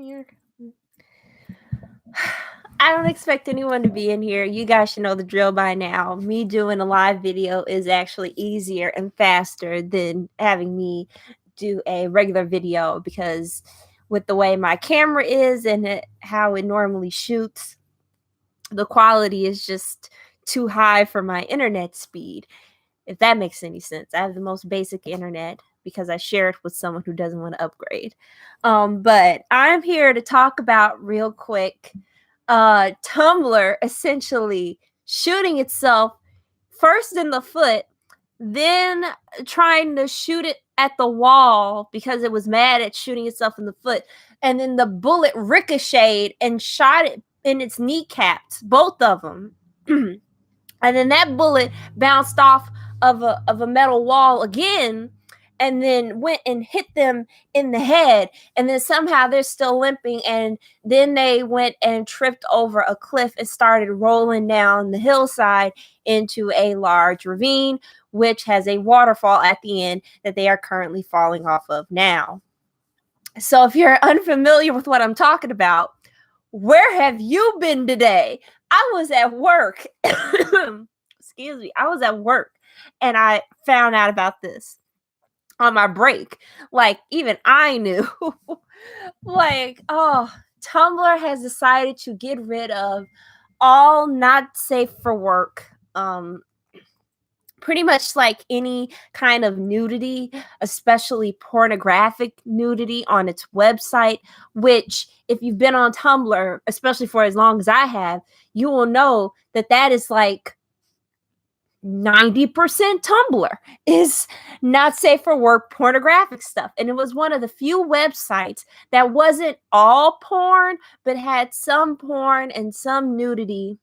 here. I don't expect anyone to be in here. You guys should know the drill by now. Me doing a live video is actually easier and faster than having me do a regular video, because with the way my camera is and how it normally shoots, the quality is just too high for my internet speed, if that makes any sense. I have the most basic internet because I share it with someone who doesn't want to upgrade. But I'm here to talk about real quick Tumblr essentially shooting itself first in the foot, then trying to shoot it at the wall because it was mad at shooting itself in the foot. And then the bullet ricocheted and shot it in its kneecaps, both of them. And then that bullet bounced off of a metal wall again, and then went and hit them in the head. And then somehow they're still limping, and then they went and tripped over a cliff and started rolling down the hillside into a large ravine, which has a waterfall at the end that they are currently falling off of now. So if you're unfamiliar with what I'm talking about, where have you been today? I was at work. Excuse me. I was at work and I found out about this on my break. Like, even I knew. Like, oh, Tumblr has decided to get rid of all not safe for work, pretty much like any kind of nudity, especially pornographic nudity on its website, which if you've been on Tumblr, especially for as long as I have, you will know that that is like 90% Tumblr is not safe for work pornographic stuff. And it was one of the few websites that wasn't all porn, but had some porn and some nudity,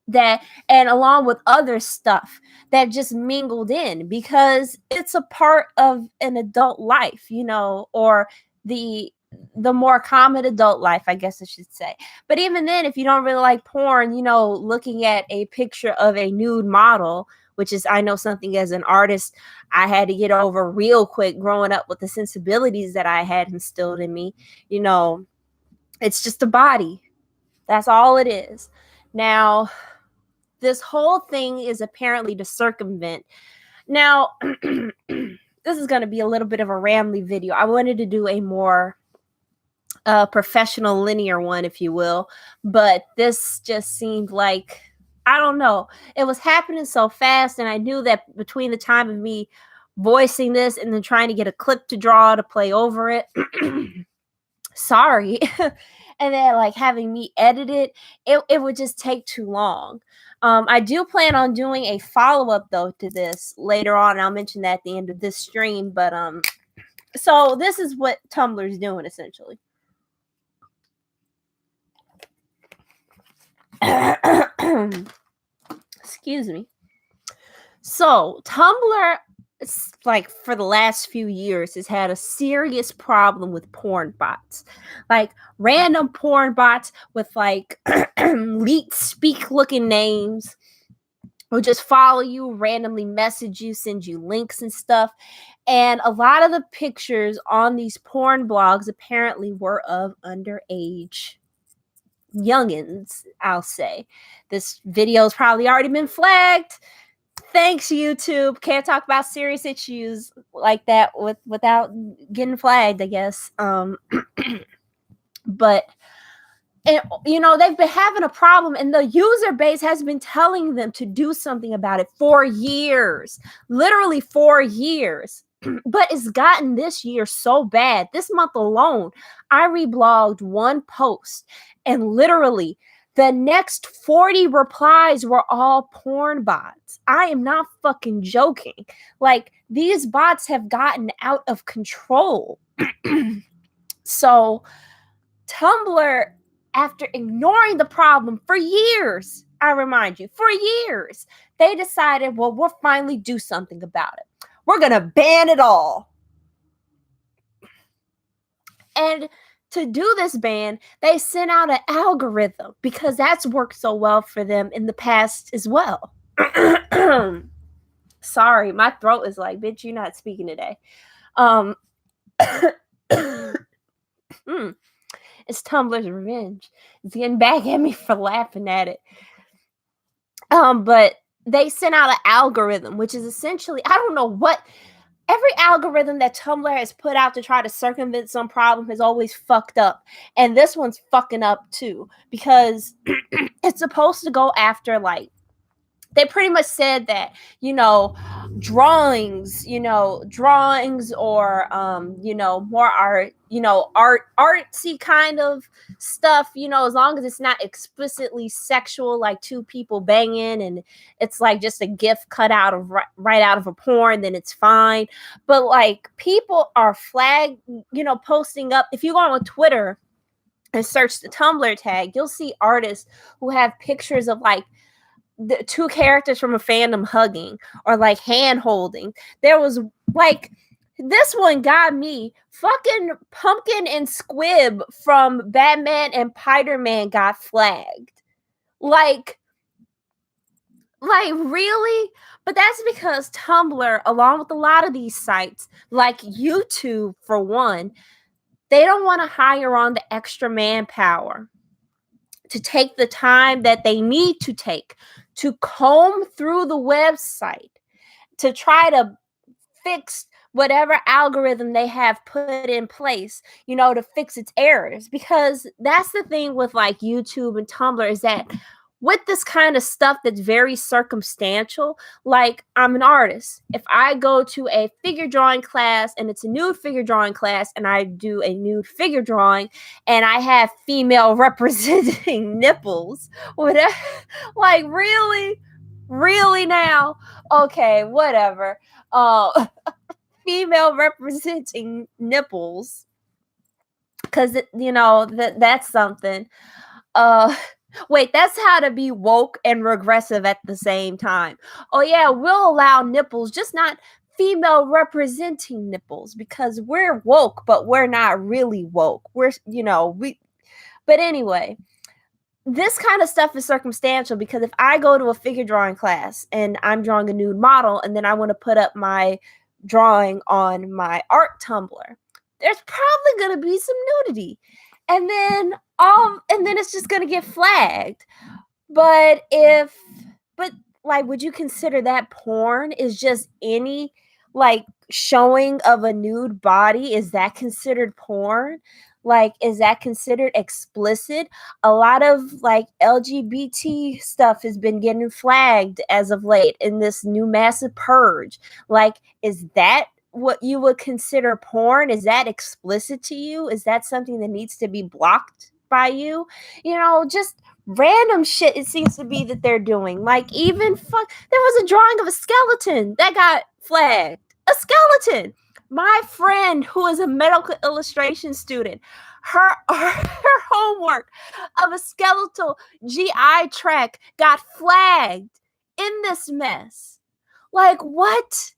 that, and along with other stuff that just mingled in, because it's a part of an adult life, you know, or the more common adult life, I guess I should say. But even then, if you don't really like porn, you know, looking at a picture of a nude model, which is, I know, something as an artist I had to get over real quick growing up with the sensibilities that I had instilled in me. You know, it's just a body. That's all it is. Now, this whole thing is apparently to circumvent. Now, this is going to be a little bit of a rambly video. I wanted to do a more professional linear one, if you will, but this just seemed like, I don't know, it was happening so fast, and I knew that between the time of me voicing this and then trying to get a clip to draw to play over it, sorry, and then like having me edit it would just take too long. I do plan on doing a follow-up though to this later on, and I'll mention that at the end of this stream. But so this is what Tumblr's doing essentially. Excuse me. So Tumblr, it's like for the last few years, has had a serious problem with porn bots, like random porn bots with like leet speak looking names, will just follow you, randomly message you, send you links and stuff. And a lot of the pictures on these porn blogs apparently were of underage youngins, I'll say. This video's probably already been flagged. Thanks, YouTube. Can't talk about serious issues like that without getting flagged, I guess. But, and, you know, they've been having a problem, and the user base has been telling them to do something about it for years, literally 4 years. But it's gotten this year so bad. This month alone, I reblogged one post, and literally the next 40 replies were all porn bots. I am not fucking joking. Like, these bots have gotten out of control. So Tumblr, after ignoring the problem for years, I remind you, for years, they decided, well, we'll finally do something about it. We're going to ban it all. And to do this ban, they sent out an algorithm because that's worked so well for them in the past as well. Sorry, my throat is like, bitch, you're not speaking today. It's Tumblr's revenge. It's getting back at me for laughing at it. But they sent out an algorithm, which is essentially, I don't know what, every algorithm that Tumblr has put out to try to circumvent some problem has always fucked up. And this one's fucking up too, because it's supposed to go after, like, they pretty much said that, drawings or more art, artsy kind of stuff, as long as it's not explicitly sexual, like two people banging and it's like just a gif cut out of right out of a porn, then it's fine. But like, people are posting up. If you go on Twitter and search the Tumblr tag, you'll see artists who have pictures of like the two characters from a fandom hugging or like hand holding. There was like, this one got me. Fucking Pumpkin and Squib from Batman and Spider-Man got flagged. Like really? But that's because Tumblr, along with a lot of these sites, like YouTube for one, they don't want to hire on the extra manpower to take the time that they need to take to comb through the website to try to fix whatever algorithm they have put in place, to fix its errors. Because that's the thing with like YouTube and Tumblr, is that with this kind of stuff that's very circumstantial, like, I'm an artist. If I go to a figure drawing class and it's a nude figure drawing class and I do a nude figure drawing and I have female representing nipples, whatever, like, really now? Okay, whatever. Female representing nipples, because that's something. Wait, that's how to be woke and regressive at the same time. Oh yeah, we'll allow nipples, just not female representing nipples, because we're woke, but we're not really woke. But anyway, this kind of stuff is circumstantial, because if I go to a figure drawing class and I'm drawing a nude model and then I want to put up my drawing on my art Tumblr, there's probably going to be some nudity. And then it's just gonna get flagged. But would you consider that porn? Is just any like showing of a nude body, is that considered porn? Like, is that considered explicit? A lot of like LGBT stuff has been getting flagged as of late in this new massive purge. Like, is that what you would consider porn? Is that explicit to you? Is that something that needs to be blocked by you? Just random shit it seems to be that they're doing. Like, even there was a drawing of a skeleton that got flagged. A skeleton. My friend, who is a medical illustration student, her homework of a skeletal GI tract got flagged in this mess. Like, what?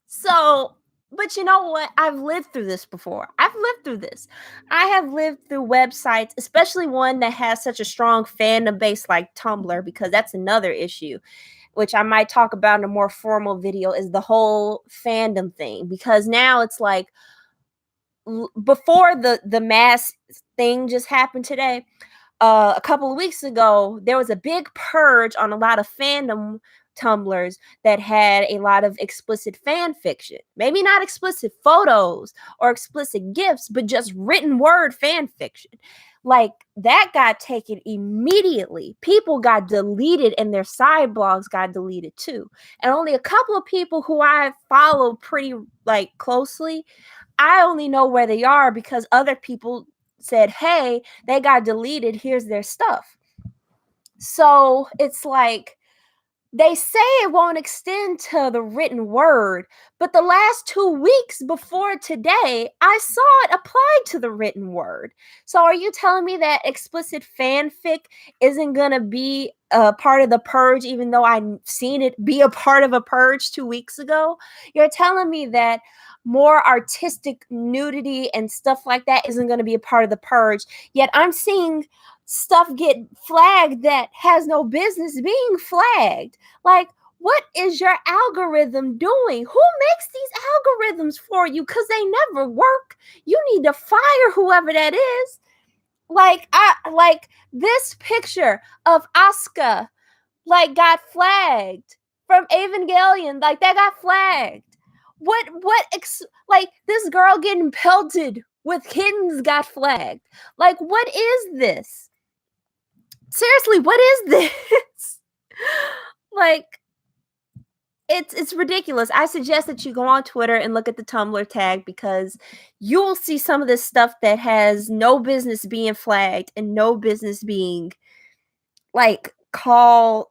So, but you know what? I've lived through this before. I've lived through this. I have lived through websites, especially one that has such a strong fandom base like Tumblr, because that's another issue, which I might talk about in a more formal video, is the whole fandom thing. Because now it's like, before the mass thing just happened today, a couple of weeks ago, there was a big purge on a lot of fandom Tumblrs that had a lot of explicit fan fiction. Maybe not explicit photos or explicit GIFs, but just written word fan fiction. Like, that got taken immediately. People got deleted and their side blogs got deleted too. And only a couple of people who I follow pretty like closely, I only know where they are because other people said, hey, they got deleted, here's their stuff. So it's like, they say it won't extend to the written word, but the last 2 weeks before today, I saw it applied to the written word. So are you telling me that explicit fanfic isn't going to be a part of the purge, even though I've seen it be a part of a purge 2 weeks ago? You're telling me that more artistic nudity and stuff like that isn't going to be a part of the purge, yet I'm seeing stuff get flagged that has no business being flagged. Like, what is your algorithm doing? Who makes these algorithms for you? Because they never work. You need to fire whoever that is. Like this picture of Asuka got flagged from Evangelion. Like that got flagged. Like this girl getting pelted with kittens got flagged. Like, what is this? Seriously, what is this? Like, it's ridiculous. I suggest that you go on Twitter and look at the Tumblr tag, because you will see some of this stuff that has no business being flagged and no business being like called.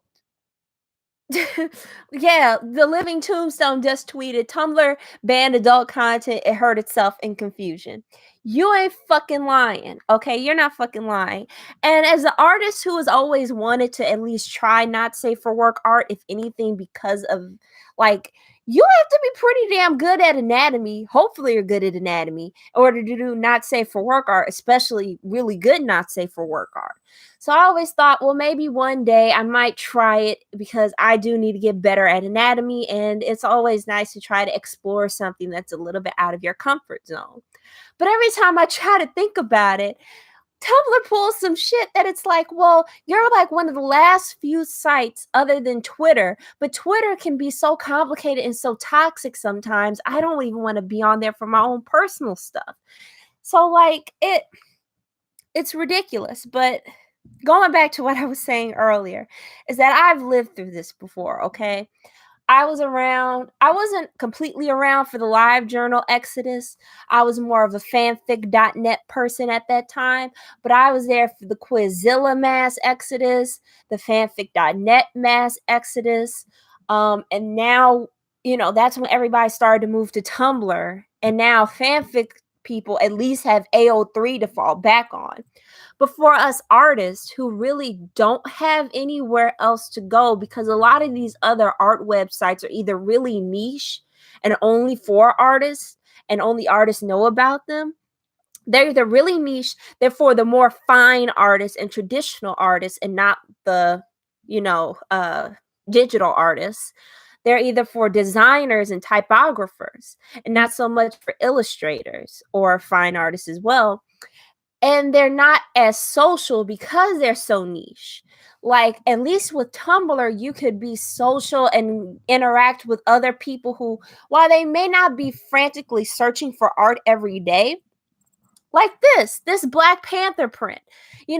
Yeah, the Living Tombstone just tweeted, Tumblr banned adult content. It hurt itself in confusion. You ain't fucking lying, okay? You're not fucking lying. And as an artist who has always wanted to at least try not safe for work art, if anything, because of like, you have to be pretty damn good at anatomy. Hopefully, you're good at anatomy in order to do not safe for work art, especially really good not safe for work art. So I always thought, well, maybe one day I might try it, because I do need to get better at anatomy. And it's always nice to try to explore something that's a little bit out of your comfort zone. But every time I try to think about it, Tumblr pulls some shit that it's like, well, you're like one of the last few sites other than Twitter, but Twitter can be so complicated and so toxic sometimes. I don't even want to be on there for my own personal stuff. So like it's ridiculous. But going back to what I was saying earlier, is that I've lived through this before, okay? I was around. I wasn't completely around for the live journal exodus. I was more of a fanfic.net person at that time, but I was there for the Quizilla mass exodus, the fanfic.net mass exodus. And now, that's when everybody started to move to Tumblr. And now fanfic people at least have AO3 to fall back on. But for us artists who really don't have anywhere else to go, because a lot of these other art websites are either really niche and only for artists and only artists know about them. They're either really niche, they're for the more fine artists and traditional artists and not the, digital artists. They're either for designers and typographers and not so much for illustrators or fine artists as well. And they're not as social because they're so niche. Like, at least with Tumblr, you could be social and interact with other people who, while they may not be frantically searching for art every day, like this Black Panther print. You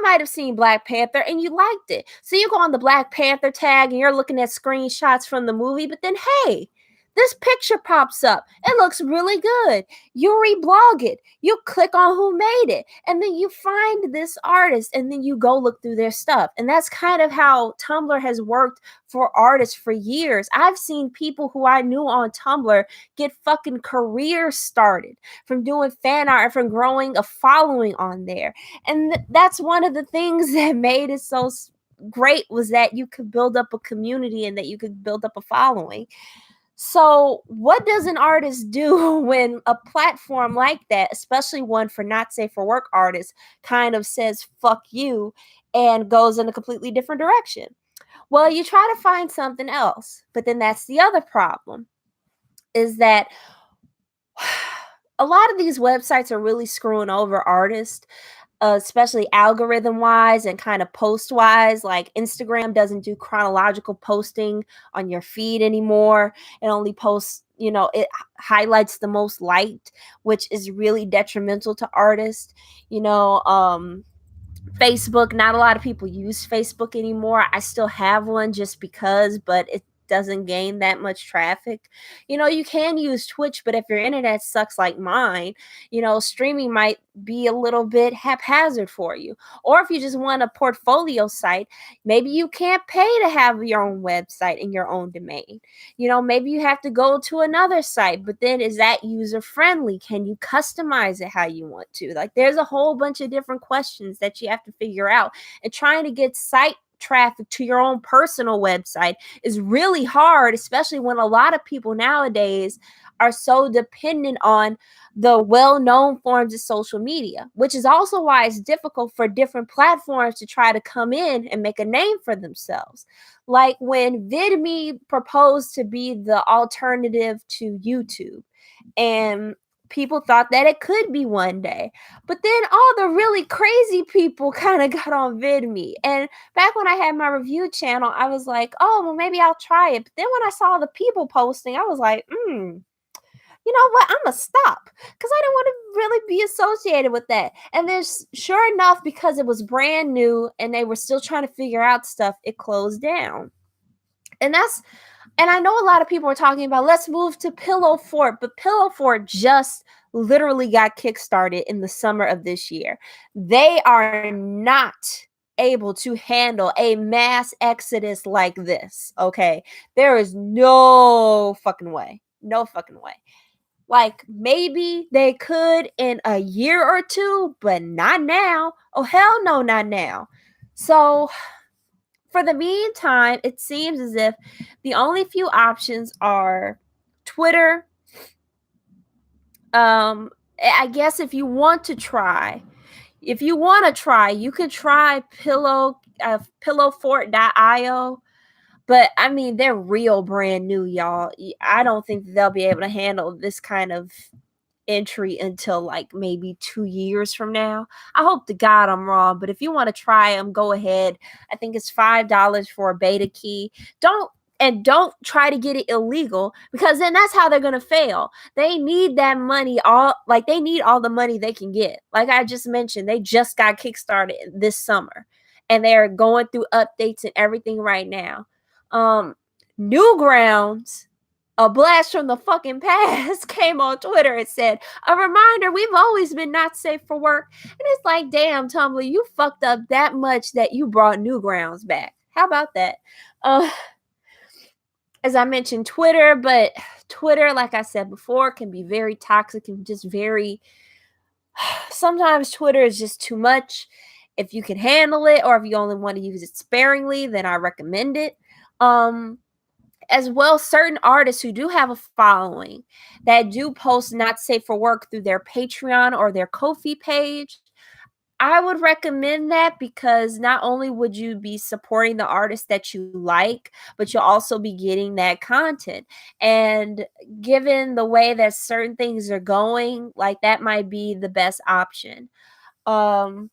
might have seen Black Panther and you liked it. So you go on the Black Panther tag and you're looking at screenshots from the movie, but then, hey, this picture pops up. It looks really good. You reblog it. You click on who made it. And then you find this artist and then you go look through their stuff. And that's kind of how Tumblr has worked for artists for years. I've seen people who I knew on Tumblr get fucking careers started from doing fan art and from growing a following on there. And that's one of the things that made it so great, was that you could build up a community and that you could build up a following. So what does an artist do when a platform like that, especially one for not safe for work artists, kind of says fuck you and goes in a completely different direction? Well, you try to find something else. But then that's the other problem, is that a lot of these websites are really screwing over artists, especially algorithm wise and kind of post wise. Like, Instagram doesn't do chronological posting on your feed anymore. It only posts, it highlights the most liked, which is really detrimental to artists. Facebook, not a lot of people use Facebook anymore. I still have one just because, but it doesn't gain that much traffic. You can use Twitch, but if your internet sucks like mine, streaming might be a little bit haphazard for you. Or if you just want a portfolio site, maybe you can't pay to have your own website in your own domain. Maybe you have to go to another site, but then is that user friendly? Can you customize it how you want to? Like, there's a whole bunch of different questions that you have to figure out. And trying to get site traffic to your own personal website is really hard, especially when a lot of people nowadays are so dependent on the well-known forms of social media, which is also why it's difficult for different platforms to try to come in and make a name for themselves. Like when VidMe proposed to be the alternative to YouTube, and people thought that it could be one day. But then all the really crazy people kind of got on VidMe. And back when I had my review channel, I was like, oh, well, maybe I'll try it. But then when I saw the people posting, I was like, you know what? I'm going to stop because I don't want to really be associated with that. And then, sure enough, because it was brand new and they were still trying to figure out stuff, it closed down. And I know a lot of people are talking about let's move to Pillow Fort, but Pillow Fort just literally got kickstarted in the summer of this year. They are not able to handle a mass exodus like this, okay? There is no fucking way. No fucking way. Like maybe they could in a year or two, but not now. Oh, hell no, not now. So for the meantime, it seems as if the only few options are Twitter. I guess if you want to try, you can try pillowfort.io. But I mean, they're real brand new, y'all. I don't think they'll be able to handle this kind of entry until like maybe 2 years from now. I hope to God I'm wrong, but if you want to try them, go ahead. I think it's $5 for a beta key. Don't try to get it illegal, because then that's how they're going to fail. They need that money, they need all the money they can get. Like I just mentioned, they just got kickstarted this summer and they're going through updates and everything right now. Newgrounds, a blast from the fucking past, came on Twitter and said, a reminder, we've always been not safe for work. And it's like, damn, Tumblr, you fucked up that much that you brought Newgrounds back. How about that? As I mentioned, Twitter, but Twitter, like I said before, can be very toxic and just very, sometimes Twitter is just too much. If you can handle it, or if you only want to use it sparingly, then I recommend it. As well, certain artists who do have a following that do post not safe for work through their Patreon or their Ko-fi page, I would recommend that, because not only would you be supporting the artist that you like, but you'll also be getting that content. And given the way that certain things are going, like that might be the best option. I've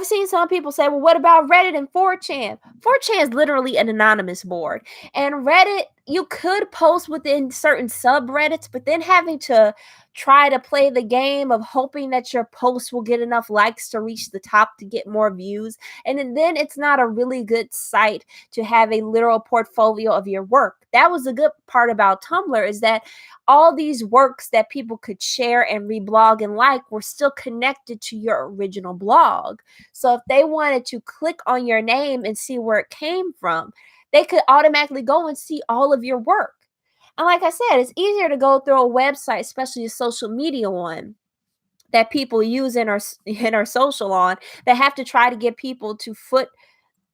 seen some people say, well, what about Reddit and 4chan? 4chan is literally an anonymous board. And Reddit, you could post within certain subreddits, but then having to try to play the game of hoping that your post will get enough likes to reach the top to get more views. And then it's not a really good site to have a literal portfolio of your work. That was the good part about Tumblr, is that all these works that people could share and reblog and like were still connected to your original blog. So if they wanted to click on your name and see where it came from, they could automatically go and see all of your work. And like I said, it's easier to go through a website, especially a social media one that people use in our social on, that have to try to get people to foot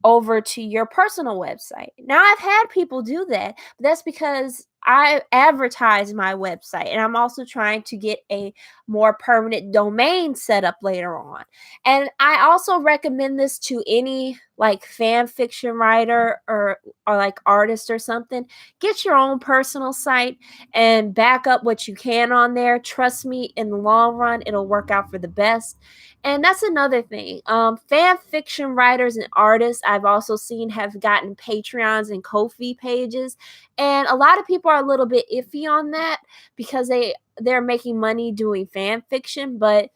over to your personal website. Now, I've had people do that, but that's because I advertise my website, and I'm also trying to get a more permanent domain set up later on. And I also recommend this to any like fan fiction writer or like artist or something. Get your own personal site and back up what you can on there. Trust me, in the long run, it'll work out for the best. And that's another thing. Fan fiction writers and artists I've also seen have gotten Patreons and Ko-fi pages. And a lot of people are a little bit iffy on that because they're making money doing fan fiction. But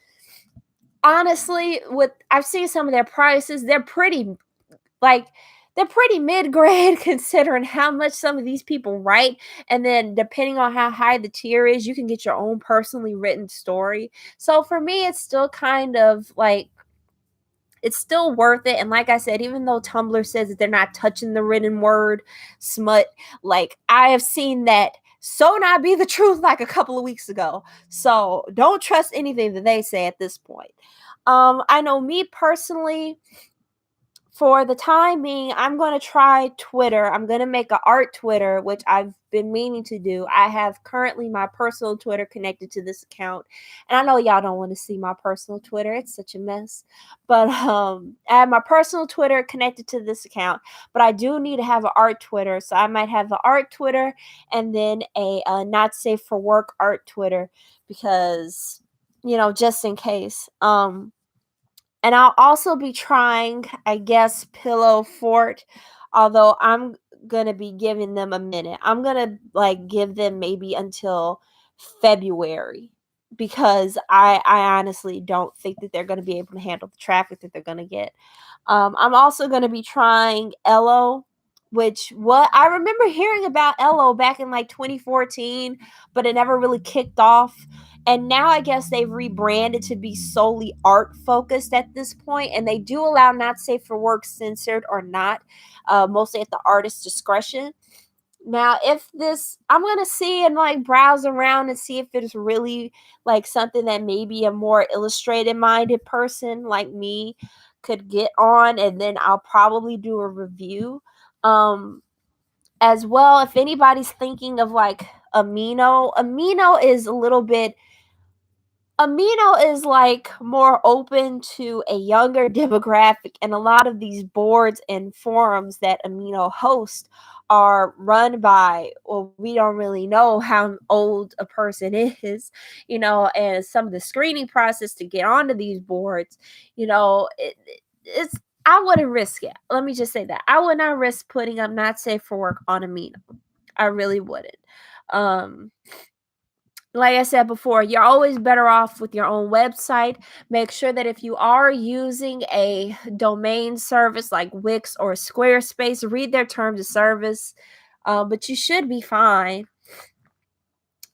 honestly, I've seen some of their prices, they're pretty mid-grade considering how much some of these people write. And then depending on how high the tier is, you can get your own personally written story. So for me, it's still kind of like, it's still worth it. And like I said, even though Tumblr says that they're not touching the written word smut, like I have seen that so not be the truth like a couple of weeks ago. So don't trust anything that they say at this point. I know me personally, for the time being, I'm going to try Twitter. I'm going to make an art Twitter, which I've been meaning to do. I have currently my personal Twitter connected to this account. And I know y'all don't want to see my personal Twitter. It's such a mess. But I have my personal Twitter connected to this account, but I do need to have an art Twitter. So I might have an art Twitter and then a not safe for work art Twitter because, just in case. And I'll also be trying, I guess, Pillow Fort, although I'm gonna be giving them a minute. I'm gonna like give them maybe until February because I honestly don't think that they're gonna be able to handle the traffic that they're gonna get. I'm also gonna be trying Elo, which what I remember hearing about Elo back in like 2014, but it never really kicked off. And now I guess they've rebranded to be solely art focused at this point, and they do allow not safe for work censored or not, mostly at the artist's discretion. Now, if this, I'm gonna see and like browse around and see if it's really like something that maybe a more illustrated minded person like me could get on, and then I'll probably do a review. As well, if anybody's thinking of like Amino is a little bit Amino is like more open to a younger demographic, and a lot of these boards and forums that Amino hosts are run by, well, we don't really know how old a person is, and some of the screening process to get onto these boards, it's I wouldn't risk it. Let me just say that I would not risk putting up not safe for work on Amino. I really wouldn't. Um, like I said before, you're always better off with your own website. Make sure that if you are using a domain service like Wix or Squarespace, read their terms of service. But you should be fine.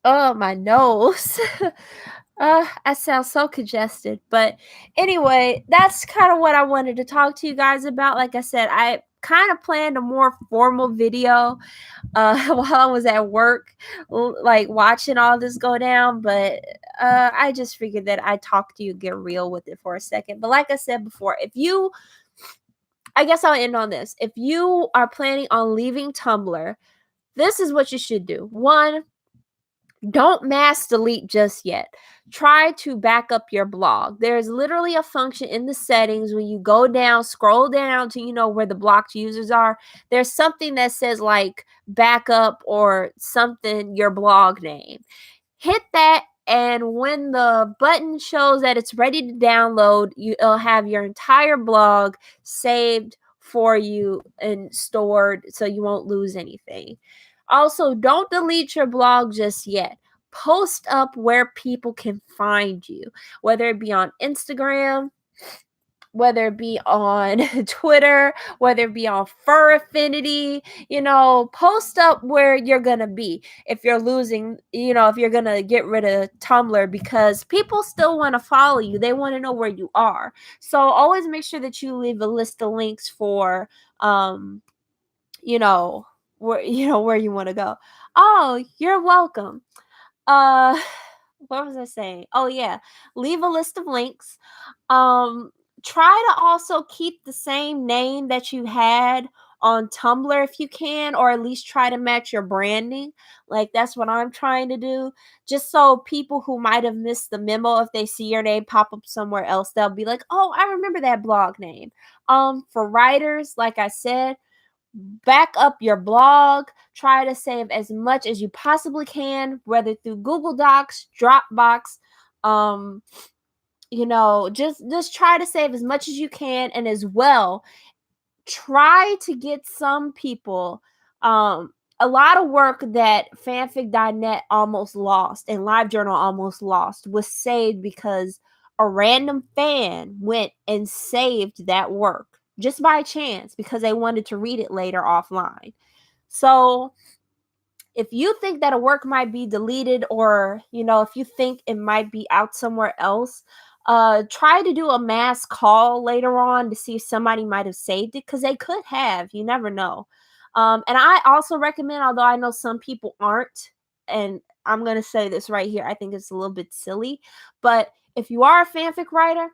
Oh, my nose. I sound so congested. But anyway, that's kind of what I wanted to talk to you guys about. Like I said, I kind of planned a more formal video while I was at work, like watching all this go down. But I just figured that I'd talk to you, get real with it for a second. But like I said before, I guess I'll end on this. If you are planning on leaving Tumblr, this is what you should do. One, don't mass delete just yet. Try to back up your blog. There's literally a function in the settings when you go down, scroll down to where the blocked users are. There's something that says like backup or something your blog name. Hit that, and when the button shows that it's ready to download, you'll have your entire blog saved for you and stored so you won't lose anything. Also, don't delete your blog just yet. Post up where people can find you, whether it be on Instagram, whether it be on Twitter, whether it be on Fur Affinity, post up where you're gonna be if you're losing, if you're gonna get rid of Tumblr, because people still want to follow you. They want to know where you are. So always make sure that you leave a list of links for you know where you want to go. Oh, you're welcome. uh what was I saying? Oh yeah, leave a list of links. um Try to also keep the same name that you had on Tumblr if you can, or at least try to match your branding. Like that's what I'm trying to do, just so people who might have missed the memo, if they see your name pop up somewhere else, they'll be like, oh, I remember that blog name. For writers, like I said, back up your blog. Try to save as much as you possibly can, whether through Google Docs, Dropbox, just try to save as much as you can. And as well, try to get some people, a lot of work that fanfic.net almost lost and LiveJournal almost lost was saved because a random fan went and saved that work just by chance because they wanted to read it later offline. So if you think that a work might be deleted, or if you think it might be out somewhere else, try to do a mass call later on to see if somebody might have saved it, because they could have. You never know. And I also recommend, although I know some people aren't, and I'm going to say this right here, I think it's a little bit silly, but if you are a fanfic writer,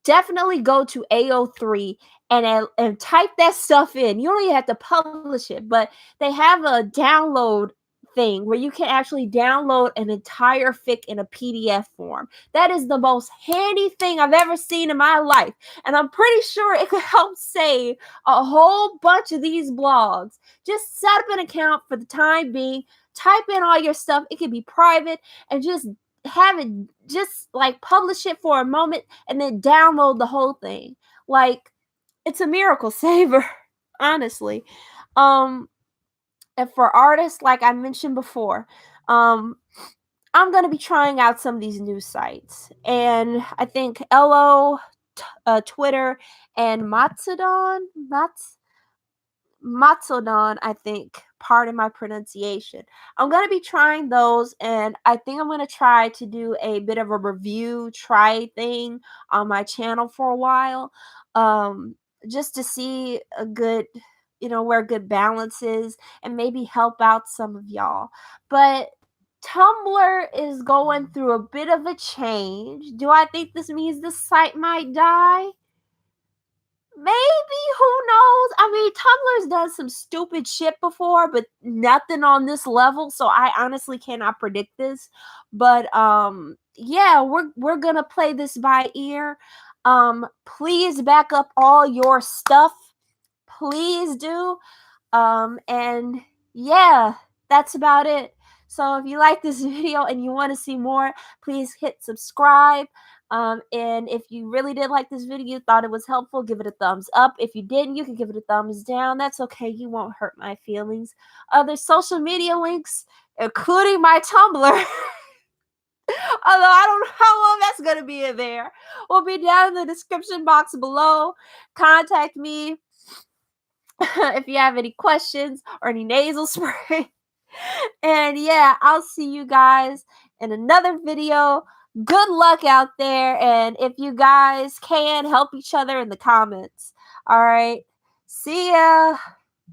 definitely go to AO3 and type that stuff in. You don't even have to publish it, but they have a download thing where you can actually download an entire fic in a PDF form. That is the most handy thing I've ever seen in my life. And I'm pretty sure it could help save a whole bunch of these blogs. Just set up an account for the time being, type in all your stuff. It can be private, and just have it, just like publish it for a moment and then download the whole thing. Like, it's a miracle saver, honestly. And for artists, like I mentioned before, I'm going to be trying out some of these new sites. And I think Twitter, and Matsodon, I think, pardon my pronunciation. I'm going to be trying those, and I think I'm going to try to do a bit of a review try thing on my channel for a while, just to see a good, where good balance is, and maybe help out some of y'all. But Tumblr is going through a bit of a change. Do I think this means the site might die? Maybe, who knows? I mean, Tumblr's done some stupid shit before, but nothing on this level, so I honestly cannot predict this. But yeah, we're gonna play this by ear. Please back up all your stuff. Please do. And yeah, that's about it. So if you like this video and you want to see more, please hit subscribe. And if you really did like this video, thought it was helpful, give it a thumbs up. If you didn't, you can give it a thumbs down. That's okay. You won't hurt my feelings. Other social media links, including my Tumblr, although I don't know how long that's going to be in there, will be down in the description box below. Contact me if you have any questions or any nasal spray. And yeah, I'll see you guys in another video. Good luck out there, and if you guys can, help each other in the comments. All right, see ya.